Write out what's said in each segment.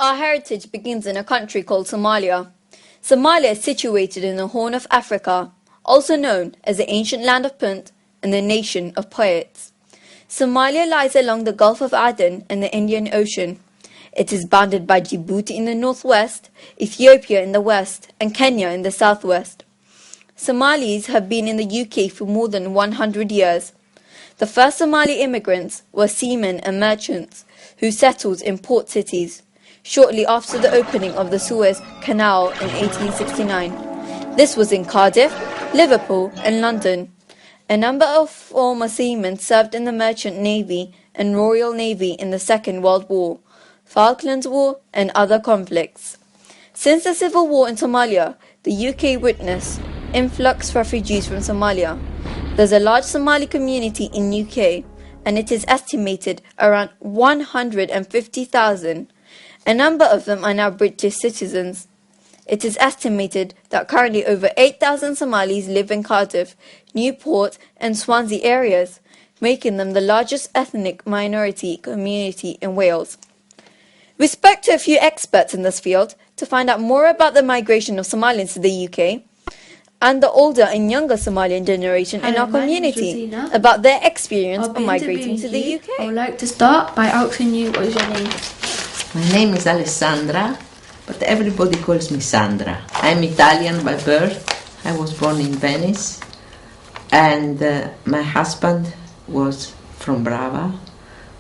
Our heritage begins in a country called Somalia. Somalia is situated in the Horn of Africa, also known as the ancient land of Punt and the nation of poets. Somalia lies along the Gulf of Aden and the Indian Ocean. It is bounded by Djibouti in the northwest, Ethiopia in the west, and Kenya in the southwest. Somalis have been in the UK for more than 100 years. The first Somali immigrants were seamen and merchants who settled in port cities shortly after the opening of the Suez Canal in 1869. This was in Cardiff, Liverpool and London. A number of former seamen served in the Merchant Navy and Royal Navy in the Second World War, Falklands War and other conflicts. Since the civil war in Somalia, the UK witnessed influx refugees from Somalia. There's a large Somali community in UK and it is estimated around 150,000. A number of them are now British citizens. It is estimated that currently over 8,000 Somalis live in Cardiff, Newport and Swansea areas, making them the largest ethnic minority community in Wales. We spoke to a few experts in this field to find out more about the migration of Somalians to the UK and the older and younger Somalian generation in our community about their experience of migrating to the UK. I would like to start by asking you, what is your name? My name is Alessandra, but everybody calls me Sandra. I'm Italian by birth. I was born in Venice, and my husband was from Brava.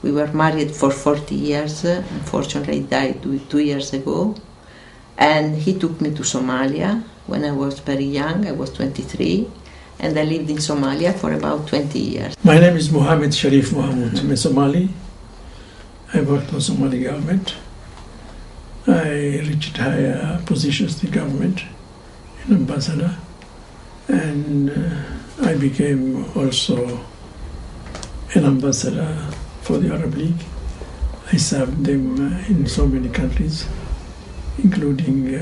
We were married for 40 years. Unfortunately, he died 2 years ago. And he took me to Somalia when I was very young. I was 23, and I lived in Somalia for about 20 years. My name is Mohammed Sharif Mohammed. I'm a Somali. I worked for Somali government. I reached higher positions in the government, an ambassador, and I became also an ambassador for the Arab League. I served them in so many countries, including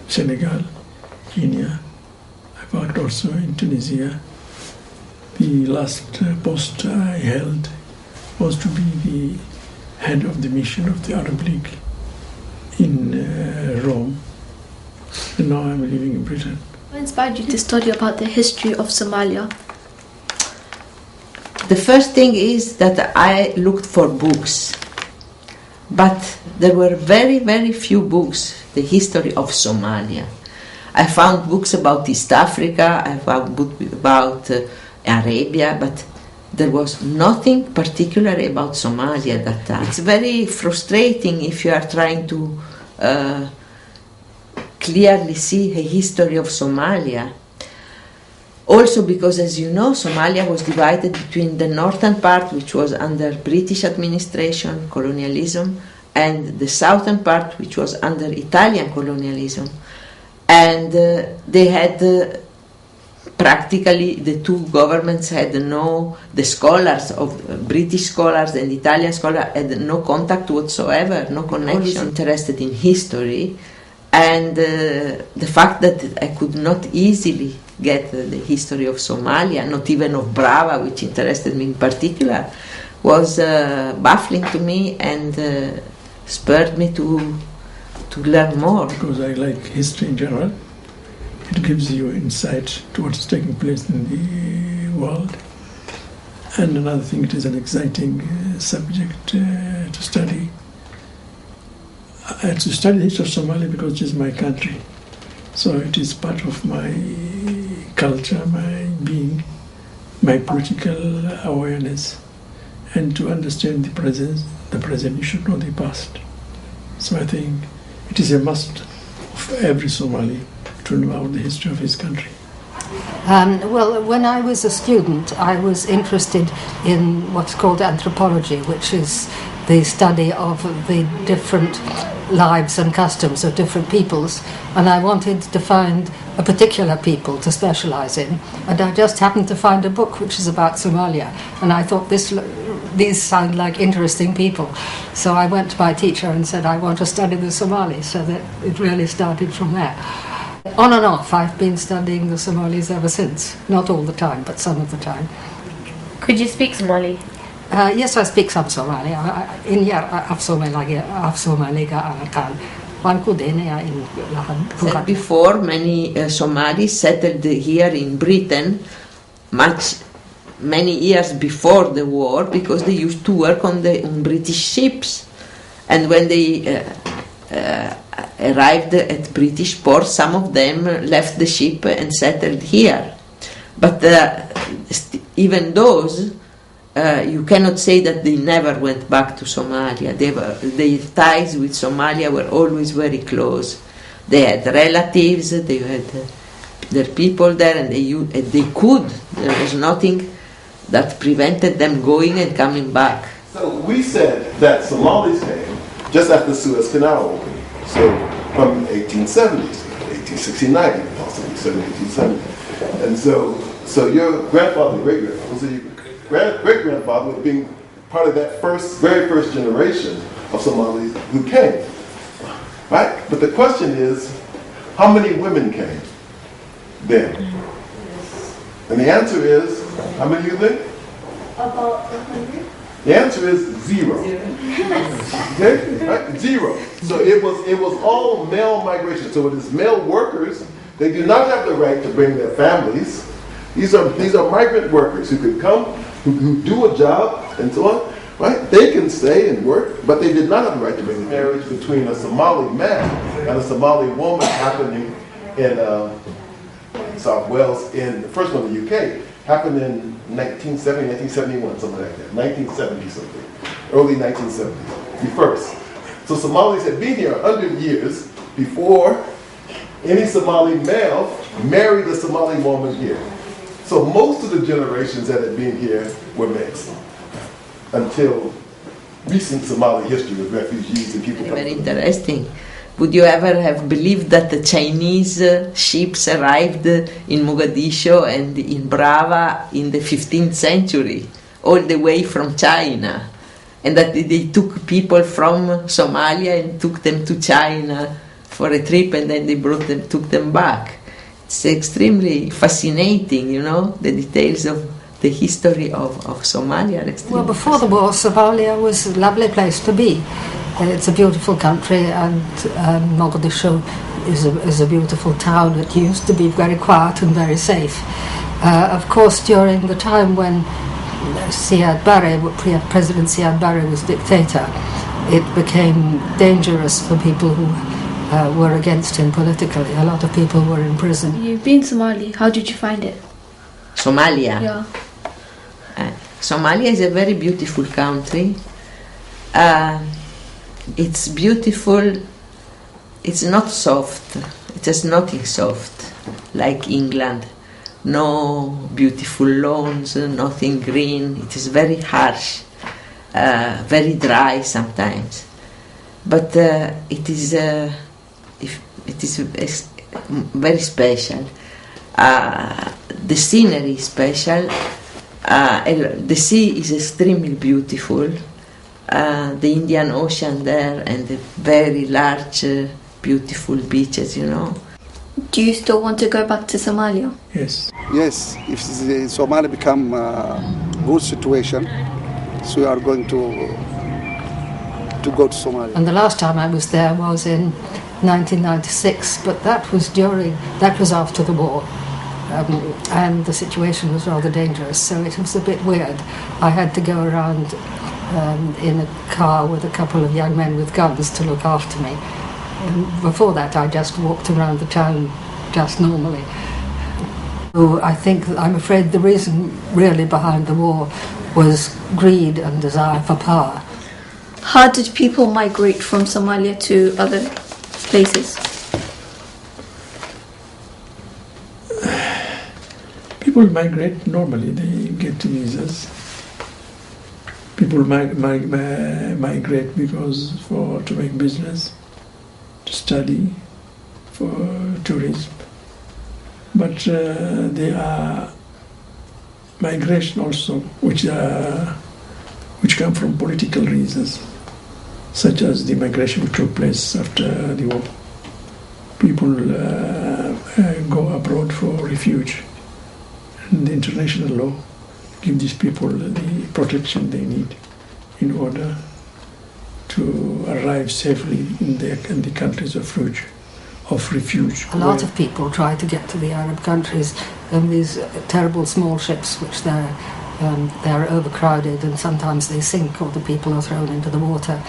Senegal, Kenya. I worked also in Tunisia. The last post I held was to be the head of the mission of the Arab League in Rome, and now I'm living in Britain. What inspired you to study about the history of Somalia? The first thing is that I looked for books, but there were very, very few books, the history of Somalia. I found books about East Africa, I found books about Arabia, but there was nothing particular about Somalia at that time. It's very frustrating if you are trying to clearly see a history of Somalia. Also because, as you know, Somalia was divided between the northern part, which was under British administration, colonialism, and the southern part, which was under Italian colonialism. And they had practically, the two governments had the scholars of British scholars and Italian scholars had no contact whatsoever, no connection. Always interested in history, and the fact that I could not easily get the history of Somalia, not even of Brava, which interested me in particular, was baffling to me and spurred me to learn more. Because I like history in general. It gives you insight to what's taking place in the world. And another thing, it is an exciting subject to study. To study the history of Somalia because it is my country. So it is part of my culture, my being, my political awareness. And to understand the present you should know the past. So I think it is a must of every Somali to know about the history of his country. Well, when I was a student, I was interested in what's called anthropology, which is the study of the different lives and customs of different peoples, and I wanted to find a particular people to specialize in, and I just happened to find a book which is about Somalia, and I thought these sound like interesting people. So I went to my teacher and said, I want to study the Somalis, so that it really started from there. On and off, I've been studying the Somalis ever since. Not all the time, but some of the time. Could you speak Somali? Yes, I speak some Somali. In here, Somaliga anakan. One could in lahan. Said before, many Somalis settled here in Britain many years before the war because they used to work on British ships. And when they arrived at British ports, some of them left the ship and settled here. But even those, you cannot say that they never went back to Somalia. Their ties with Somalia were always very close. They had relatives, they had their people there, and they could. There was nothing that prevented them going and coming back. So we said that Somalis came just after the Suez Canal opened. So from 1870s, 1869, possibly 1870. And so your grandfather, great-grandfather would have been part of that very first generation of Somalis who came. Right? But the question is, how many women came then? And the answer is, how many do you think? About 100. The answer is 0. Okay? Right? 0. So it was all male migration. So it is male workers. They do not have the right to bring their families. These are migrant workers who could come, who do a job and so on. Right? They can stay and work, but they did not have the right to bring the marriage between a Somali man and a Somali woman happening in South Wales. The first one in the UK happened in 1970, 1971, something like that. 1970 something. Early 1970s. The first. So Somalis had been here 100 years before any Somali male married a Somali woman here. So most of the generations that had been here were mixed until recent Somali history with refugees and people coming. Very interesting. Would you ever have believed that the Chinese ships arrived in Mogadishu and in Brava in the 15th century, all the way from China, and that they took people from Somalia and took them to China for a trip, and then they took them back? It's extremely fascinating, the details of the history of Somalia are extremely Well, before the war, Somalia was a lovely place to be. It's a beautiful country, and Mogadishu is a beautiful town. It used to be very quiet and very safe. Of course, during the time when President Siad Barre was dictator, it became dangerous for people who were against him politically. A lot of people were in prison. You've been Somali. How did you find it? Somalia? Yeah. Somalia is a very beautiful country. It's beautiful. It's not soft. It has nothing soft like England. No beautiful lawns, nothing green. It is very harsh, very dry sometimes. But it is very special. The scenery is special. The sea is extremely beautiful. The Indian Ocean there, and the very large, beautiful beaches, Do you still want to go back to Somalia? Yes. Yes, if the Somalia become a good situation, so we are going to go to Somalia. And the last time I was there was in 1996, but that was after the war. And the situation was rather dangerous, so it was a bit weird. I had to go around in a car with a couple of young men with guns to look after me. And before that, I just walked around the town just normally. So I'm afraid the reason really behind the war was greed and desire for power. How did people migrate from Somalia to other places? People migrate normally, they get visas. People migrate because to make business, to study, for tourism. But there are migration also which come from political reasons, such as the migration which took place after the war. People go abroad for refuge. And the international law give these people the protection they need in order to arrive safely in the countries of refuge. A lot of people try to get to the Arab countries in these terrible small ships, which they're overcrowded, and sometimes they sink or the people are thrown into the water.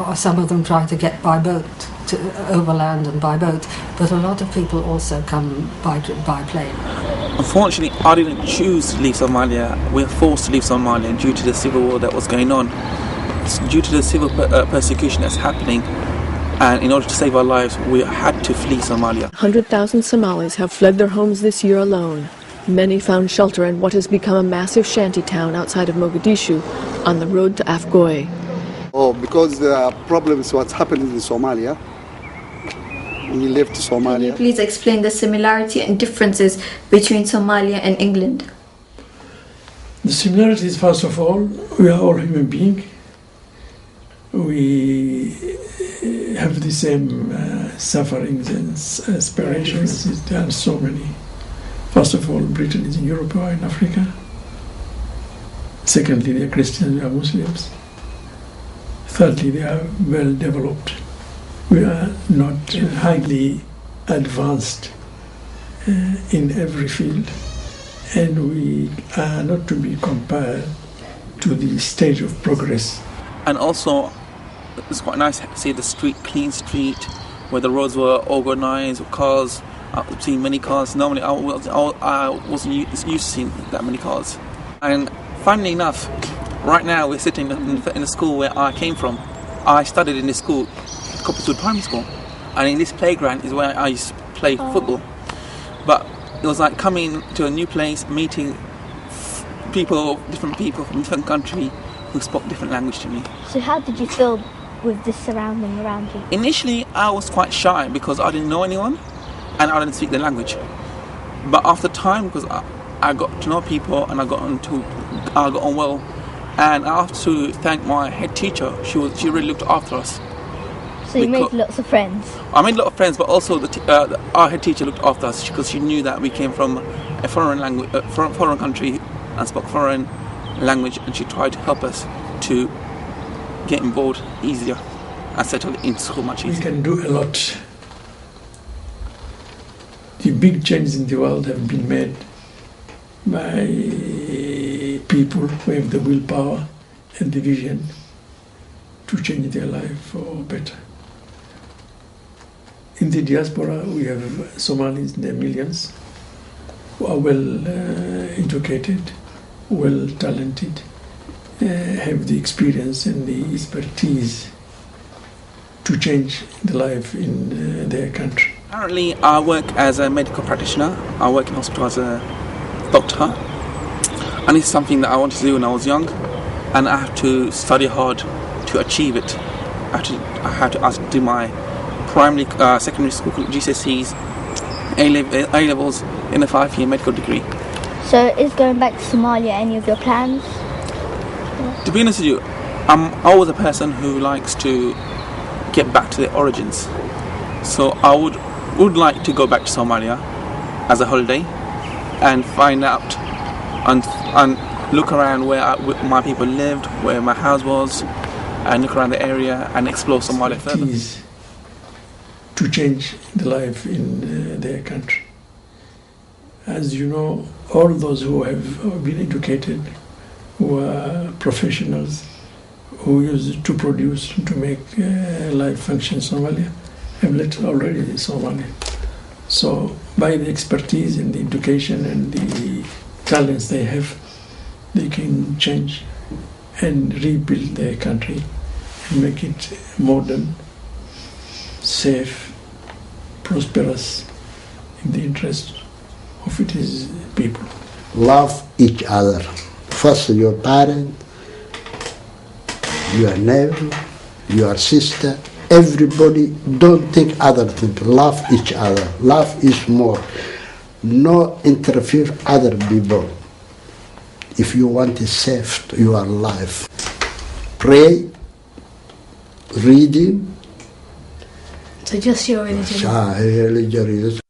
Or some of them try to get by boat, overland and by boat, but a lot of people also come by plane. Unfortunately, I didn't choose to leave Somalia. We were forced to leave Somalia due to the civil war that was going on. Due to the civil persecution that's happening, and in order to save our lives, we had to flee Somalia. 100,000 Somalis have fled their homes this year alone. Many found shelter in what has become a massive shanty town outside of Mogadishu on the road to Afgoy. Oh, because the problem is what's happening in Somalia. We left Somalia. Can you please explain the similarity and differences between Somalia and England? The similarities, first of all, we are all human beings. We have the same sufferings and aspirations. There are so many. First of all, Britain is in Europe or in Africa. Secondly, they are Christians, we are Muslims. Thirdly, they are well developed. We are not highly advanced in every field, and we are not to be compared to the stage of progress. And also, it's quite nice to see the clean street, where the roads were organised with cars. I've seen many cars. Normally, I wasn't used to seeing that many cars. And funnily enough, right now we're sitting in the school where I came from. I studied in this school, Copperswood Primary School, and in this playground is where I used to play football. But it was like coming to a new place, meeting different people from different countries who spoke different language to me. So how did you feel with this surrounding around you? Initially, I was quite shy because I didn't know anyone and I didn't speak the language. But after time, because I got to know people and I got on well, and I have to thank my head teacher. She really looked after us. So you made lots of friends? I made a lot of friends, but also our head teacher looked after us because she knew that we came from a foreign country and spoke foreign language, and she tried to help us to get on board easier and settle in school much easier. We can do a lot. The big changes in the world have been made by people who have the willpower and the vision to change their life for better. In the diaspora, we have Somalis, there are millions, who are well educated, well talented, have the experience and the expertise to change the life in their country. Currently, I work as a medical practitioner. I work in hospital as a doctor, and it's something that I wanted to do when I was young, and I have to study hard to achieve it. I had to do my primary, secondary school GCSEs, A levels in a 5-year medical degree. So is going back to Somalia any of your plans? To be honest with you, I'm always a person who likes to get back to their origins. So I would like to go back to Somalia as a holiday and find out and look around where my people lived, where my house was, and look around the area and explore Somalia further. To change the life in their country. As you know, all those who have been educated, who are professionals, who used to produce, to make life function in Somalia, have left already Somalia. So by the expertise and the education and the talents they have, they can change and rebuild their country and make it modern, safe, prosperous, in the interest of its people. Love each other. First your parent, your neighbor, your sister, everybody. Don't think other people. Love each other. Love is more. No interfere other people. If you want to save your life, pray, reading. So just your religion. Religion.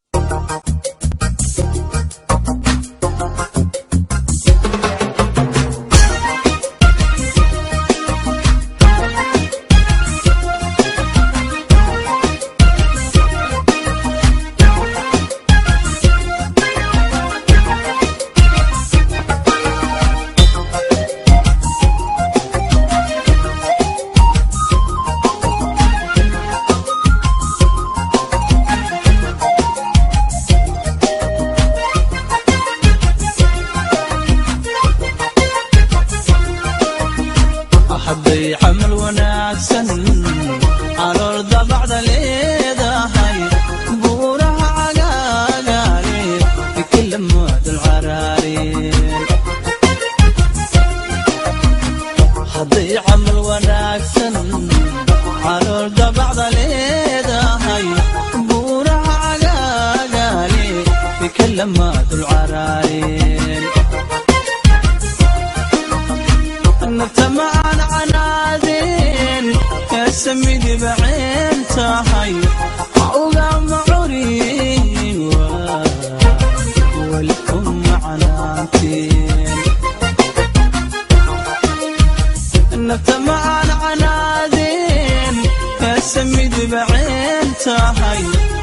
لما العراين نتمعن عنادين كسمي دي بعين تاهي وقام عري والكم عناتين نتمعن عنادين كسمي دي بعين تاهي